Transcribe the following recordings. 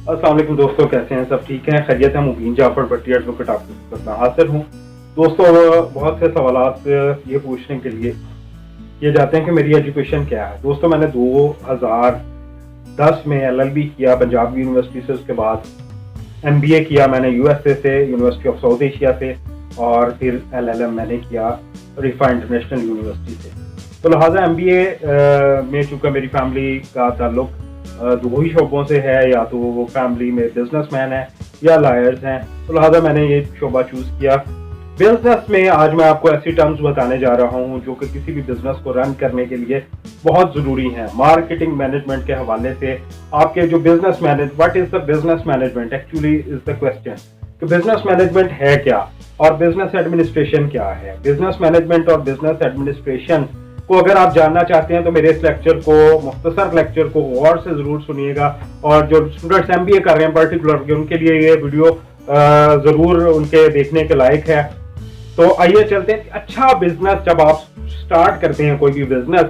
अस्सलाम वालेकुम दोस्तों, कैसे हैं? सब ठीक हैं? खैरियत है? मुबीन जाफर भट्टी एडवोकेट आपके साथ हाजिर हूँ। दोस्तों, बहुत से सवालात ये पूछने के लिए किए जाते हैं कि मेरी एजुकेशन क्या है। दोस्तों, मैंने 2010 में LLB किया पंजाब यूनिवर्सिटी से। उसके बाद MBA किया मैंने USA से, यूनिवर्सिटी ऑफ साउथ एशिया से, और फिर LLM मैंने किया रिफा इंटरनेशनल यूनिवर्सिटी से। तो लिहाजा MBA में चूँकि मेरी फैमिली का ताल्लुक दो ही शोबों से है, या तो वो फैमिली में बिजनेसमैन है या लायर्स हैं, तो लिहाजा मैंने ये शोबा चूज़ किया। बिजनेस में आज मैं आपको ऐसी टर्म्स बताने जा रहा हूँ जो कि किसी भी बिजनेस को रन करने के लिए बहुत ज़रूरी हैं। मार्केटिंग मैनेजमेंट के हवाले से आपके जो business manage, what is the business management actually is the question कि बिजनेस मैनेजमेंट है क्या और बिजनेस एडमिनिस्ट्रेशन क्या है। बिजनेस मैनेजमेंट और बिजनेस एडमिनिस्ट्रेशन को अगर आप जानना चाहते हैं तो मेरे इस लेक्चर को, मुख्तसर लेक्चर को गौर से ज़रूर सुनिएगा, और जो स्टूडेंट्स MBA कर रहे हैं पर्टिकुलर उनके लिए ये वीडियो ज़रूर उनके देखने के लायक है। तो आइए चलते हैं। अच्छा बिजनेस जब आप स्टार्ट करते हैं कोई भी बिजनेस,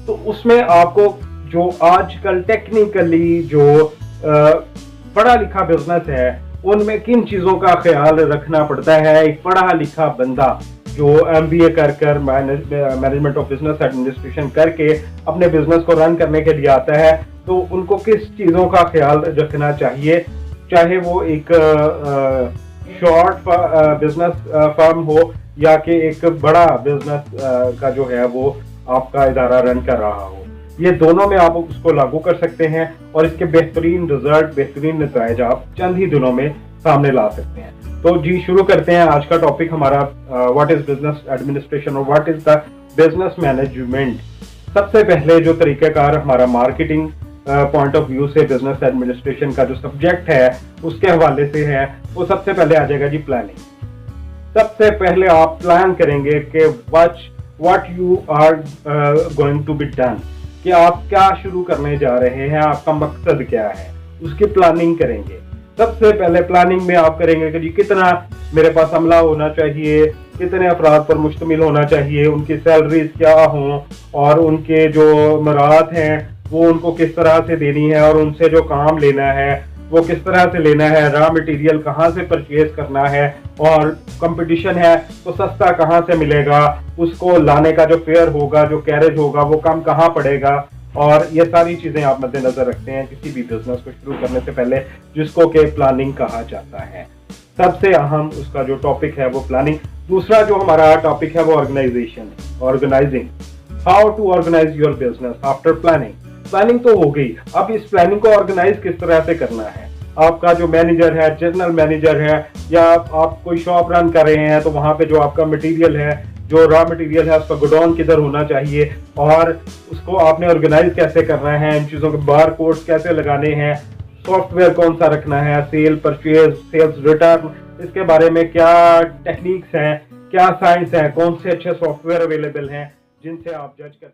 तो उसमें आपको जो आजकल टेक्निकली जो पढ़ा लिखा बिजनेस है उनमें किन चीज़ों का ख्याल रखना पड़ता है। एक पढ़ा लिखा बंदा जो MBA कर मैनेजमेंट ऑफ बिजनेस एडमिनिस्ट्रेशन करके अपने बिजनेस को रन करने के लिए आता है, तो उनको किस चीज़ों का ख्याल रखना चाहिए, चाहे वो एक शॉर्ट बिजनेस फर्म हो या कि एक बड़ा बिजनेस का जो है वो आपका इदारा रन कर रहा हो। ये दोनों में आप उसको लागू कर सकते हैं और इसके बेहतरीन रिजल्ट, बेहतरीन नतीजे आप चंद ही दिनों में सामने ला सकते हैं। तो जी शुरू करते हैं। आज का टॉपिक हमारा व्हाट इज बिजनेस एडमिनिस्ट्रेशन और what is the business management. सबसे पहले जो तरीकाकार हमारा मार्केटिंग पॉइंट ऑफ व्यू से बिजनेस एडमिनिस्ट्रेशन का जो सब्जेक्ट है उसके हवाले से है, वो सबसे पहले आ जाएगा जी प्लानिंग। सबसे पहले आप प्लान करेंगे कि what you are going to be done, कि आप क्या शुरू करने जा रहे हैं, आपका मकसद क्या है, उसकी प्लानिंग करेंगे। सबसे पहले प्लानिंग में आप करेंगे कि जी कितना मेरे पास अमला होना चाहिए, कितने अफराद पर मुश्तमिल होना चाहिए, उनकी सैलरीज क्या हों, और उनके जो मराहत हैं वो उनको किस तरह से देनी है, और उनसे जो काम लेना है वो किस तरह से लेना है, रॉ मटेरियल कहाँ से परचेज करना है, और कंपटीशन है तो सस्ता कहाँ से मिलेगा, उसको लाने का जो फेयर होगा, जो कैरेज होगा, वो कम कहाँ पड़ेगा, और ये सारी चीज़ें आप मद्देनजर रखते हैं किसी भी बिजनेस को शुरू करने से पहले, जिसको कि प्लानिंग कहा जाता है। सबसे अहम उसका जो टॉपिक है वो प्लानिंग। दूसरा जो हमारा टॉपिक है वो organisation, organising, how to organise your business after planning. Planning तो हो गई, अब इस प्लानिंग को ऑर्गेनाइज किस तरह से करना है। आपका जो मैनेजर है, जनरल मैनेजर है, या आप कोई शॉप रन कर रहे हैं तो वहाँ पे जो आपका मटेरियल है, जो रॉ मटेरियल है, उसका गोडाउन किधर होना चाहिए, और उसको आपने ऑर्गेनाइज कैसे करना है, इन चीज़ों के बार कोड्स कैसे लगाने हैं, सॉफ्टवेयर कौन सा रखना है, सेल, परचेज, सेल्स रिटर्न, इसके बारे में क्या टेक्निक्स हैं, क्या साइंस है, कौन से अच्छे सॉफ्टवेयर अवेलेबल हैं जिनसे आप जज कर